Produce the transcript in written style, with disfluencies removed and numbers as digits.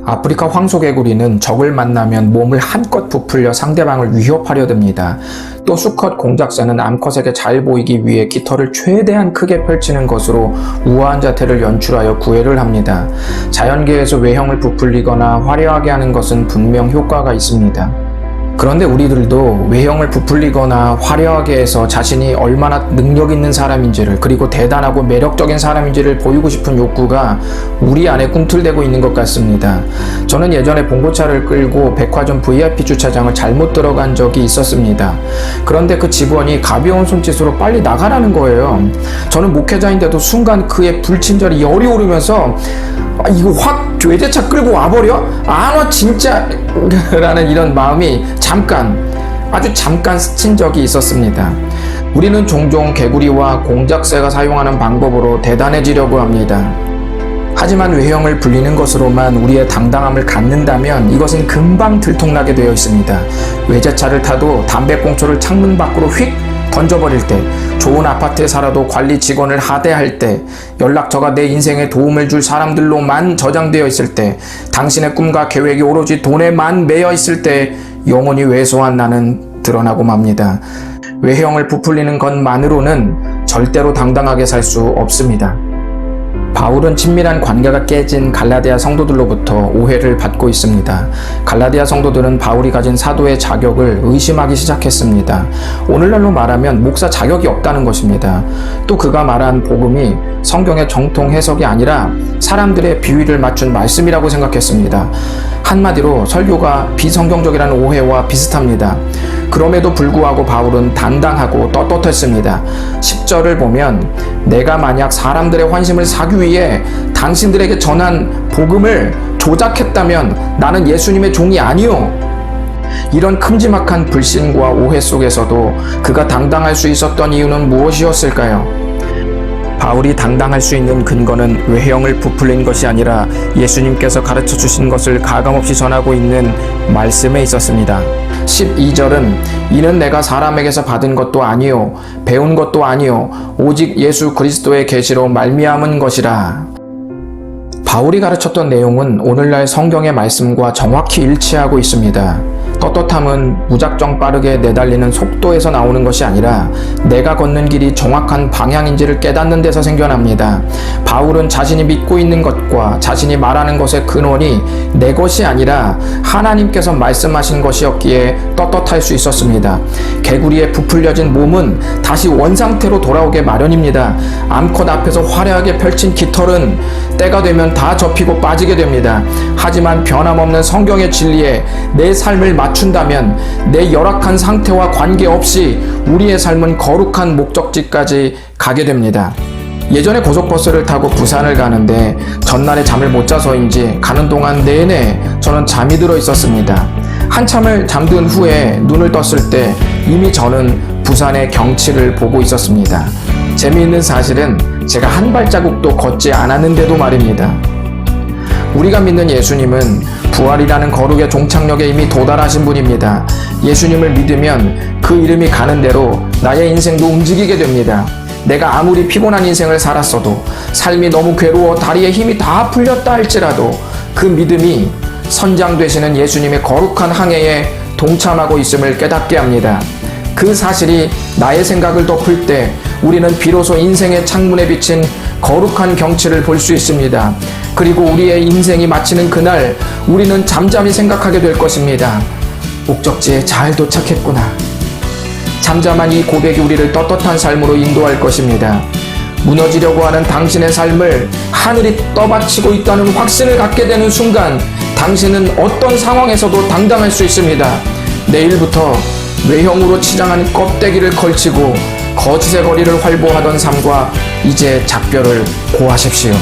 아프리카 황소개구리는 적을 만나면 몸을 한껏 부풀려 상대방을 위협하려 듭니다. 또 수컷 공작새는 암컷에게 잘 보이기 위해 깃털을 최대한 크게 펼치는 것으로 우아한 자태를 연출하여 구애를 합니다. 자연계에서 외형을 부풀리거나 화려하게 하는 것은 분명 효과가 있습니다. 그런데 우리들도 외형을 부풀리거나 화려하게 해서 자신이 얼마나 능력 있는 사람인지를, 그리고 대단하고 매력적인 사람인지를 보이고 싶은 욕구가 우리 안에 꿈틀대고 있는 것 같습니다. 저는 예전에 봉고차를 끌고 백화점 VIP 주차장을 잘못 들어간 적이 있었습니다. 그런데 그 직원이 가벼운 손짓으로 빨리 나가라는 거예요. 저는 목회자인데도 순간 그의 불친절이 열이 오르면서 이거 확 외제차 끌고 와버려? 안 와 진짜 라는 이런 마음이 아주 잠깐 스친 적이 있었습니다. 우리는 종종 개구리와 공작새가 사용하는 방법으로 대단해지려고 합니다. 하지만 외형을 불리는 것으로만 우리의 당당함을 갖는다면 이것은 금방 들통나게 되어 있습니다. 외제차를 타도 담배꽁초를 창문 밖으로 휙 던져버릴 때, 좋은 아파트에 살아도 관리 직원을 하대할 때, 연락처가 내 인생에 도움을 줄 사람들로만 저장되어 있을 때, 당신의 꿈과 계획이 오로지 돈에만 매여 있을 때 영원히 왜소한 나는 드러나고 맙니다. 외형을 부풀리는 것만으로는 절대로 당당하게 살 수 없습니다. 바울은 친밀한 관계가 깨진 갈라디아 성도들로부터 오해를 받고 있습니다. 갈라디아 성도들은 바울이 가진 사도의 자격을 의심하기 시작했습니다. 오늘날로 말하면 목사 자격이 없다는 것입니다. 또 그가 말한 복음이 성경의 정통 해석이 아니라 사람들의 비위를 맞춘 말씀이라고 생각했습니다. 한마디로 설교가 비성경적이라는 오해와 비슷합니다. 그럼에도 불구하고 바울은 당당하고 떳떳했습니다. 10절을 보면 내가 만약 사람들의 환심을 사기 위해 당신들에게 전한 복음을 조작했다면 나는 예수님의 종이 아니요. 이런 큼지막한 불신과 오해 속에서도 그가 당당할 수 있었던 이유는 무엇이었을까요? 바울이 당당할 수 있는 근거는 외형을 부풀린 것이 아니라 예수님께서 가르쳐 주신 것을 가감없이 전하고 있는 말씀에 있었습니다. 12절은 이는 내가 사람에게서 받은 것도 아니요 배운 것도 아니요 오직 예수 그리스도의 계시로 말미암은 것이라. 바울이 가르쳤던 내용은 오늘날 성경의 말씀과 정확히 일치하고 있습니다. 떳떳함은 무작정 빠르게 내달리는 속도에서 나오는 것이 아니라 내가 걷는 길이 정확한 방향인지를 깨닫는 데서 생겨납니다. 바울은 자신이 믿고 있는 것과 자신이 말하는 것의 근원이 내 것이 아니라 하나님께서 말씀하신 것이었기에 떳떳할 수 있었습니다. 개구리의 부풀려진 몸은 다시 원상태로 돌아오게 마련입니다. 암컷 앞에서 화려하게 펼친 깃털은 때가 되면 다 접히고 빠지게 됩니다. 하지만 변함없는 성경의 진리에 내 삶을 맞춘다면 내 열악한 상태와 관계없이 우리의 삶은 거룩한 목적지까지 가게 됩니다. 예전에 고속버스를 타고 부산을 가는데 전날에 잠을 못 자서인지 가는 동안 내내 저는 잠이 들어 있었습니다. 한참을 잠든 후에 눈을 떴을 때 이미 저는 부산의 경치를 보고 있었습니다. 재미있는 사실은 제가 한 발자국도 걷지 않았는데도 말입니다. 우리가 믿는 예수님은 부활이라는 거룩의 종착역에 이미 도달하신 분입니다. 예수님을 믿으면 그 이름이 가는 대로 나의 인생도 움직이게 됩니다. 내가 아무리 피곤한 인생을 살았어도, 삶이 너무 괴로워 다리에 힘이 다 풀렸다 할지라도 그 믿음이 선장 되시는 예수님의 거룩한 항해에 동참하고 있음을 깨닫게 합니다. 그 사실이 나의 생각을 덮을 때 우리는 비로소 인생의 창문에 비친 거룩한 경치를 볼 수 있습니다. 그리고 우리의 인생이 마치는 그날 우리는 잠잠히 생각하게 될 것입니다. 목적지에 잘 도착했구나. 잠잠한 이 고백이 우리를 떳떳한 삶으로 인도할 것입니다. 무너지려고 하는 당신의 삶을 하늘이 떠받치고 있다는 확신을 갖게 되는 순간 당신은 어떤 상황에서도 당당할 수 있습니다. 내일부터 외형으로 치장한 껍데기를 걸치고 거짓의 거리를 활보하던 삶과 이제 작별을 고하십시오.